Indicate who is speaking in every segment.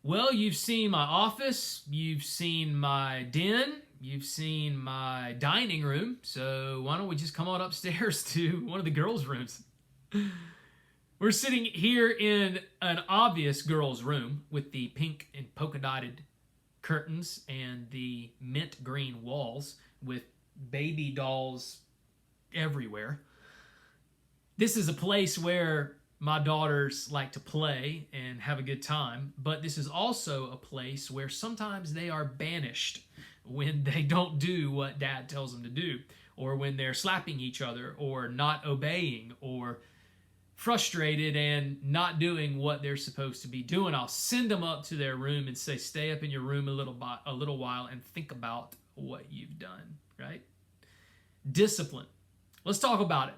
Speaker 1: Well, you've seen my office, you've seen my den, you've seen my dining room, so why don't we just come on upstairs to one of the girls' rooms? We're sitting here in an obvious girls' room with the pink and polka dotted curtains and the mint green walls with baby dolls everywhere. This is a place where my daughters like to play and have a good time, but this is also a place where sometimes they are banished when they don't do what dad tells them to do, or when they're slapping each other, or not obeying, or frustrated and not doing what they're supposed to be doing. I'll send them up to their room and say, stay up in your room a little while and think about what you've done, right? Discipline. Let's talk about it.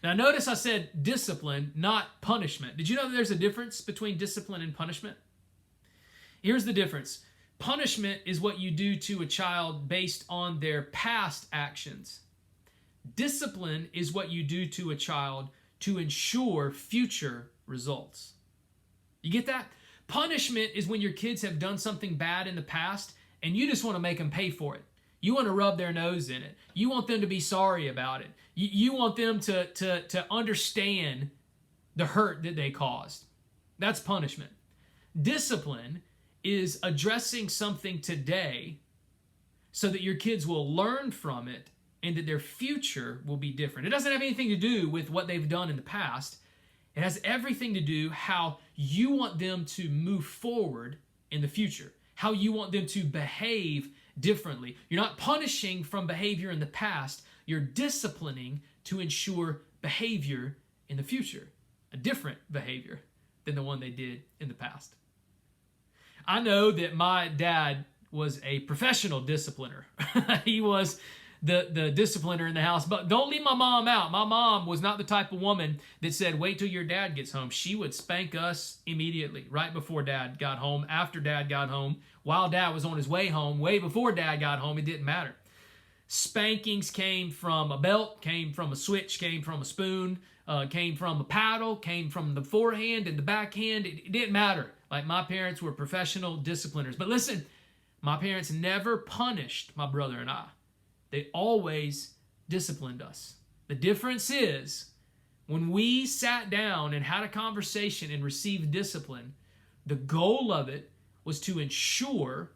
Speaker 1: Now, notice I said discipline, not punishment. Did you know that there's a difference between discipline and punishment? Here's the difference. Punishment is what you do to a child based on their past actions. Discipline is what you do to a child to ensure future results. You get that? Punishment is when your kids have done something bad in the past and you just want to make them pay for it. You want to rub their nose in it. You want them to be sorry about it. You want them to understand the hurt that they caused. That's punishment. Discipline is addressing something today so that your kids will learn from it and that their future will be different. It doesn't have anything to do with what they've done in the past. It has everything to do how you want them to move forward in the future, how you want them to behave differently. You're not punishing from behavior in the past. You're disciplining to ensure behavior in the future, a different behavior than the one they did in the past. I know that my dad was a professional discipliner. He was the discipliner in the house, but don't leave my mom out. My mom was not the type of woman that said, wait till your dad gets home. She would spank us immediately, right before dad got home, after dad got home, while dad was on his way home, way before dad got home. It didn't matter. Spankings came from a belt, came from a switch, came from a spoon, came from a paddle, came from the forehand and the backhand. It didn't matter. Like, my parents were professional discipliners. But listen, my parents never punished my brother and I. They always disciplined us. The difference is, when we sat down and had a conversation and received discipline, the goal of it was to ensure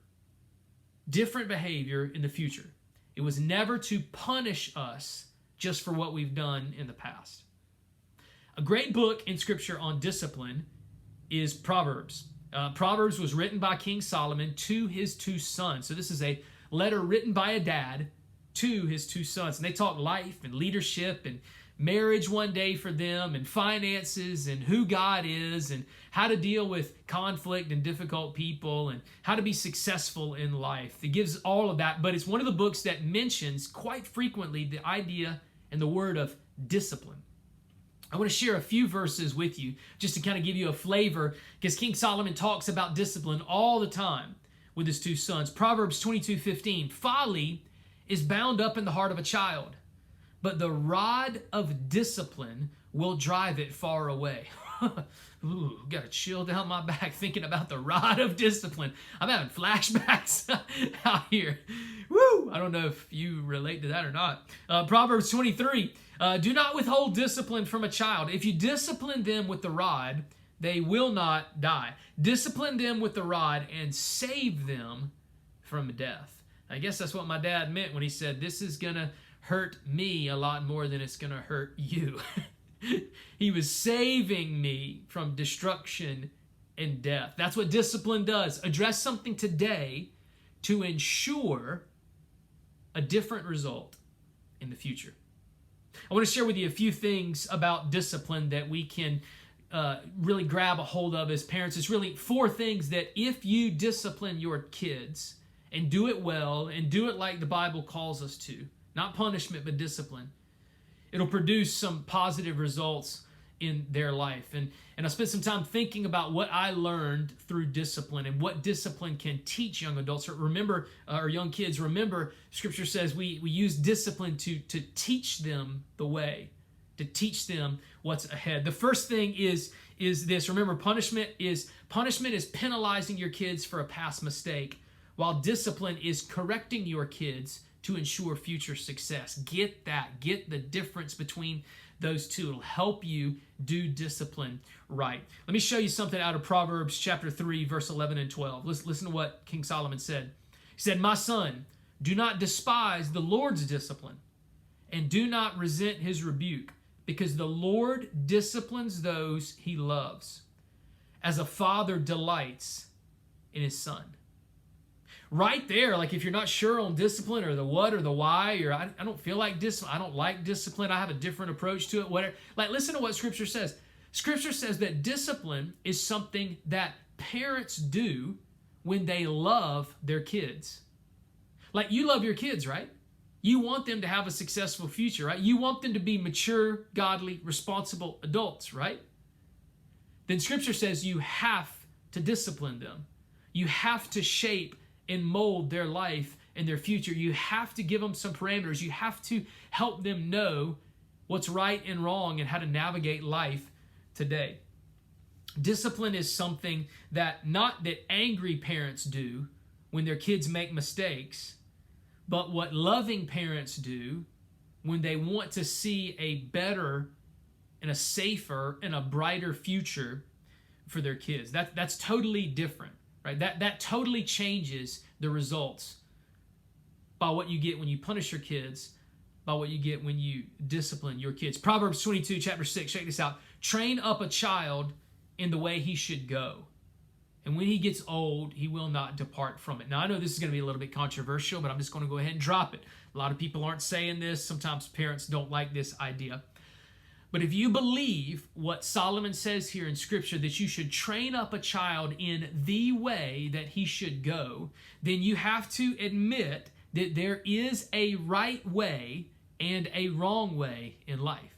Speaker 1: different behavior in the future. It was never to punish us just for what we've done in the past. A great book in Scripture on discipline is Proverbs. Proverbs was written by King Solomon to his two sons. So this is a letter written by a dad to his two sons. And they talk life and leadership and marriage one day for them, and finances, and who God is, and how to deal with conflict and difficult people, and how to be successful in life. It gives all of that, but it's one of the books that mentions quite frequently the idea and the word of discipline. I want to share a few verses with you just to kind of give you a flavor, because King Solomon talks about discipline all the time with his two sons. Proverbs 22:15, folly is bound up in the heart of a child, but the rod of discipline will drive it far away. Ooh, got a chill down my back thinking about the rod of discipline. I'm having flashbacks out here. Woo! I don't know if you relate to that or not. Proverbs 23, do not withhold discipline from a child. If you discipline them with the rod, they will not die. Discipline them with the rod and save them from death. I guess that's what my dad meant when he said, this is going to hurt me a lot more than it's going to hurt you. He was saving me from destruction and death. That's what discipline does. Address something today to ensure a different result in the future. I want to share with you a few things about discipline that we can really grab a hold of as parents. It's really 4 things that if you discipline your kids and do it well and do it like the Bible calls us to, not punishment, but discipline, it'll produce some positive results in their life. And I spent some time thinking about what I learned through discipline and what discipline can teach young adults. Or young kids. Remember, Scripture says we use discipline to teach them the way, to teach them what's ahead. The first thing is is this. Remember, punishment is penalizing your kids for a past mistake, while discipline is correcting your kids to ensure future success. Get that. Get the difference between those two. It'll help you do discipline right. Let me show you something out of Proverbs chapter 3, verse 11 and 12. Listen to what King Solomon said. He said, "My son, do not despise the Lord's discipline, and do not resent his rebuke, because the Lord disciplines those he loves, as a father delights in his son." Right there, like if you're not sure on discipline or the what or the why, or I don't feel like discipline, I don't like discipline, I have a different approach to it, whatever. Like, listen to what Scripture says. Scripture says that discipline is something that parents do when they love their kids. Like, you love your kids, right? You want them to have a successful future, right? You want them to be mature, godly, responsible adults, right? Then Scripture says you have to discipline them. You have to shape and mold their life and their future. You have to give them some parameters. You have to help them know what's right and wrong and how to navigate life today. Discipline is something that not that angry parents do when their kids make mistakes, but what loving parents do when they want to see a better and a safer and a brighter future for their kids. That's totally different, right? That totally changes the results by what you get when you punish your kids, by what you get when you discipline your kids. Proverbs 22, chapter 6, check this out. "Train up a child in the way he should go, and when he gets old, he will not depart from it." Now, I know this is going to be a little bit controversial, but I'm just going to go ahead and drop it. A lot of people aren't saying this. Sometimes parents don't like this idea. But if you believe what Solomon says here in Scripture, that you should train up a child in the way that he should go, then you have to admit that there is a right way and a wrong way in life.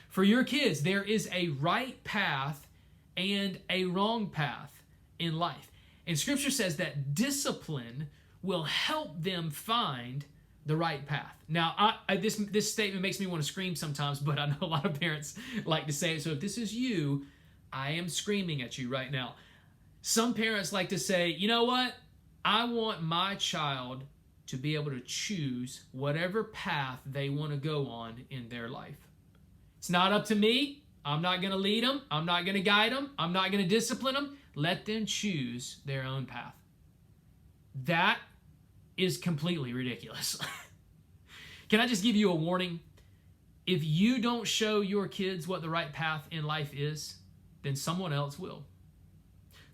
Speaker 1: For your kids, there is a right path and a wrong path in life. And Scripture says that discipline will help them find the right path. Now, this statement makes me want to scream sometimes, but I know a lot of parents like to say it. So if this is you, I am screaming at you right now. Some parents like to say, you know what? I want my child to be able to choose whatever path they want to go on in their life. It's not up to me. I'm not going to lead them. I'm not going to guide them. I'm not going to discipline them. Let them choose their own path. That is completely ridiculous. Can I just give you a warning? If you don't show your kids what the right path in life is, then someone else will.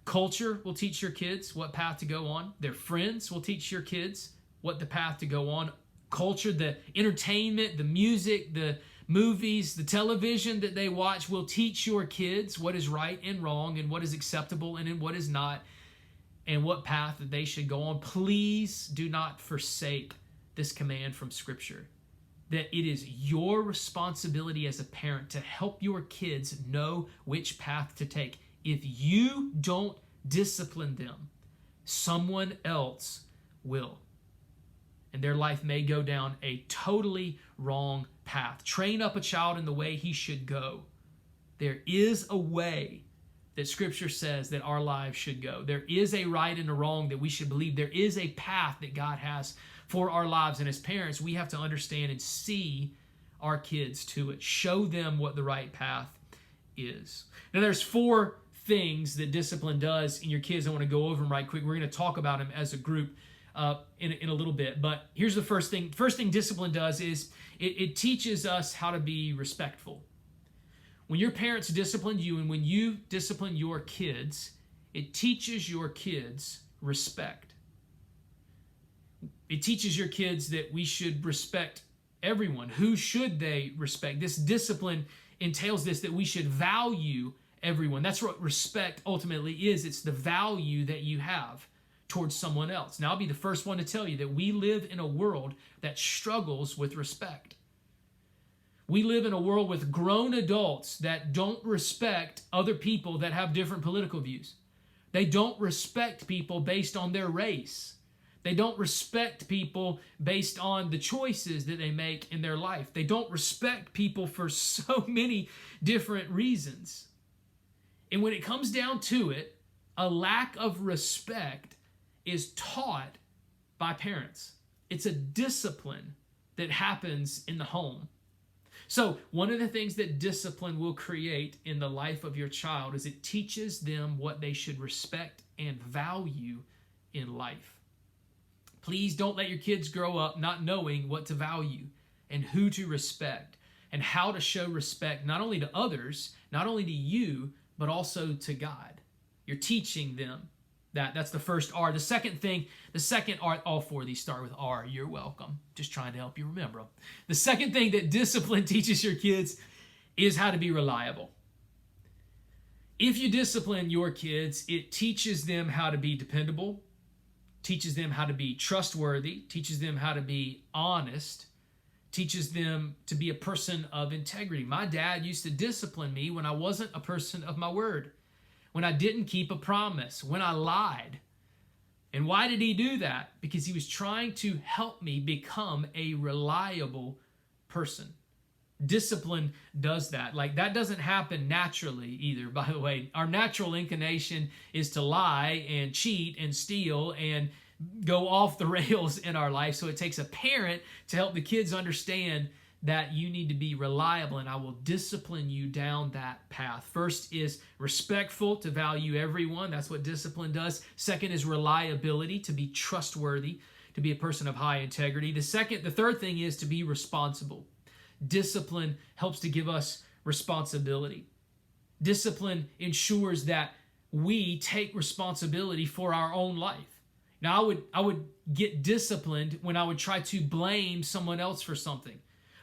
Speaker 1: Culture will teach your kids what path to go on. Their friends will teach your kids what the path to go on. Culture, the entertainment, the music, the movies, the television that they watch will teach your kids what is right and wrong and what is acceptable and what is not, and what path that they should go on. Please do not forsake this command from Scripture, that it is your responsibility as a parent to help your kids know which path to take. If you don't discipline them, someone else will. And their life may go down a totally wrong path. Train up a child in the way he should go. There is a way that Scripture says that our lives should go. There is a right and a wrong that we should believe. There is a path that God has for our lives. And as parents, we have to understand and see our kids to it. Show them what the right path is. Now, there's 4 things that discipline does in your kids. I want to go over them right quick. We're going to talk about them as a group in a little bit. But here's the first thing. First thing discipline does is it teaches us how to be respectful. When your parents discipline you and when you discipline your kids, it teaches your kids respect. It teaches your kids that we should respect everyone. Who should they respect? This discipline entails this, that we should value everyone. That's what respect ultimately is. It's the value that you have towards someone else. Now, I'll be the first one to tell you that we live in a world that struggles with respect. We live in a world with grown adults that don't respect other people that have different political views. They don't respect people based on their race. They don't respect people based on the choices that they make in their life. They don't respect people for so many different reasons. And when it comes down to it, a lack of respect is taught by parents. It's a discipline that happens in the home. So one of the things that discipline will create in the life of your child is it teaches them what they should respect and value in life. Please don't let your kids grow up not knowing what to value and who to respect and how to show respect not only to others, not only to you, but also to God. You're teaching them that. That's the first R. The second R, all four of these start with R. You're welcome. Just trying to help you remember them. The second thing that discipline teaches your kids is how to be reliable. If you discipline your kids, it teaches them how to be dependable, teaches them how to be trustworthy, teaches them how to be honest, teaches them to be a person of integrity. My dad used to discipline me when I wasn't a person of my word, when I didn't keep a promise, when I lied. And why did he do that? Because he was trying to help me become a reliable person. Discipline does that. Like, that doesn't happen naturally either, by the way. Our natural inclination is to lie and cheat and steal and go off the rails in our life. So it takes a parent to help the kids understand that you need to be reliable, and I will discipline you down that path. First is respectful, to value everyone. That's what discipline does. Second is reliability, to be trustworthy, to be a person of high integrity. The third thing is to be responsible. Discipline helps to give us responsibility. Discipline ensures that we take responsibility for our own life. Now, I would get disciplined when I would try to blame someone else for something,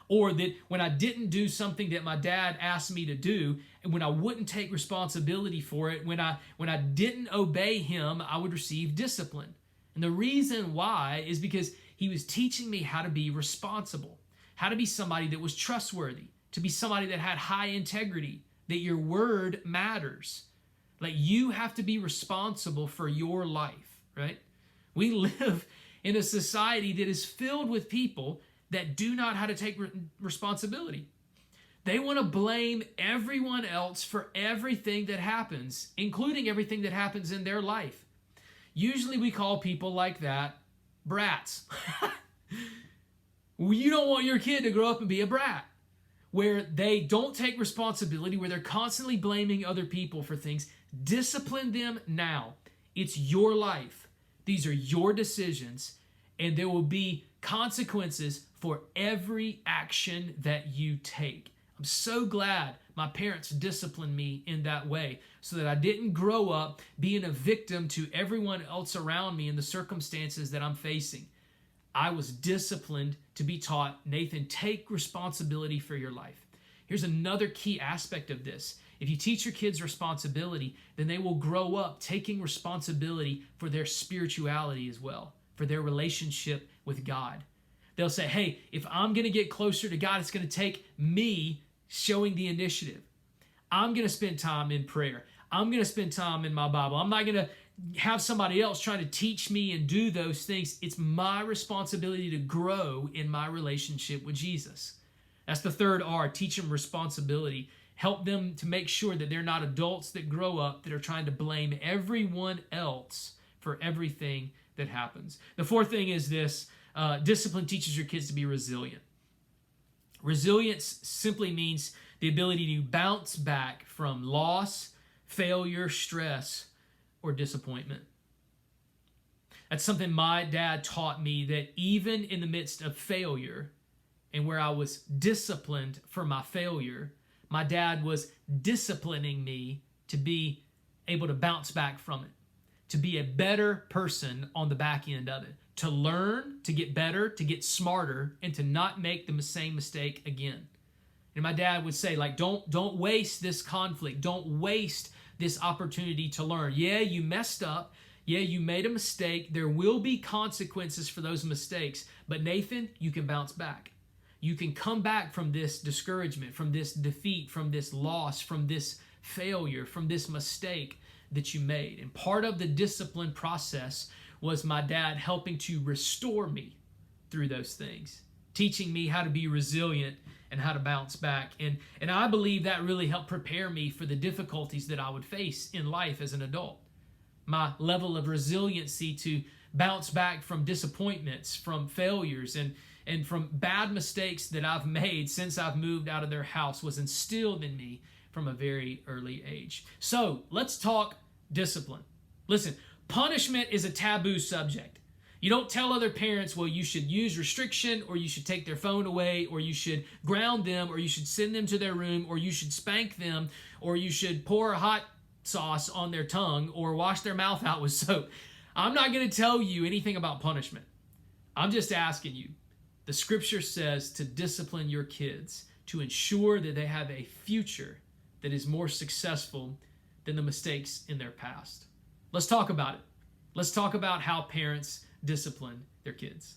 Speaker 1: or that when I didn't do something that my dad asked me to do, and when I wouldn't take responsibility for it, when I didn't obey him, I would receive discipline. And the reason why is because he was teaching me how to be responsible, how to be somebody that was trustworthy, to be somebody that had high integrity, that your word matters. Like, you have to be responsible for your life, right? We live in a society that is filled with people that do not know how to take responsibility. They want to blame everyone else for everything that happens, including everything that happens in their life. Usually we call people like that brats. You don't want your kid to grow up and be a brat, where they don't take responsibility, where they're constantly blaming other people for things. Discipline them now. It's your life. These are your decisions, and there will be consequences for every action that you take. I'm so glad my parents disciplined me in that way so that I didn't grow up being a victim to everyone else around me in the circumstances that I'm facing. I was disciplined to be taught, Nathan, take responsibility for your life. Here's another key aspect of this. If you teach your kids responsibility, then they will grow up taking responsibility for their spirituality as well, for their relationship with God. They'll say, hey, if I'm going to get closer to God, it's going to take me showing the initiative. I'm going to spend time in prayer. I'm going to spend time in my Bible. I'm not going to have somebody else trying to teach me and do those things. It's my responsibility to grow in my relationship with Jesus. That's the third R, teach them responsibility. Help them to make sure that they're not adults that grow up that are trying to blame everyone else for everything that happens. The fourth thing is this, discipline teaches your kids to be resilient. Resilience simply means the ability to bounce back from loss, failure, stress, or disappointment. That's something my dad taught me, that even in the midst of failure and where I was disciplined for my failure, my dad was disciplining me to be able to bounce back from it, to be a better person on the back end of it, to learn, to get better, to get smarter, and to not make the same mistake again. And my dad would say, like, don't waste this conflict. Don't waste this opportunity to learn. Yeah, you messed up. Yeah, you made a mistake. There will be consequences for those mistakes. But Nathan, you can bounce back. You can come back from this discouragement, from this defeat, from this loss, from this failure, from this mistake that you made. And part of the discipline process was my dad helping to restore me through those things, teaching me how to be resilient and how to bounce back. And I believe that really helped prepare me for the difficulties that I would face in life as an adult. My level of resiliency to bounce back from disappointments, from failures, and from bad mistakes that I've made since I've moved out of their house was instilled in me from a very early age. So let's talk discipline. Listen, punishment is a taboo subject. You don't tell other parents, well, you should use restriction, or you should take their phone away, or you should ground them, or you should send them to their room, or you should spank them, or you should pour hot sauce on their tongue, or wash their mouth out with soap. I'm not going to tell you anything about punishment. I'm just asking you. The scripture says to discipline your kids to ensure that they have a future that is more successful than the mistakes in their past. Let's talk about it. Let's talk about how parents discipline their kids.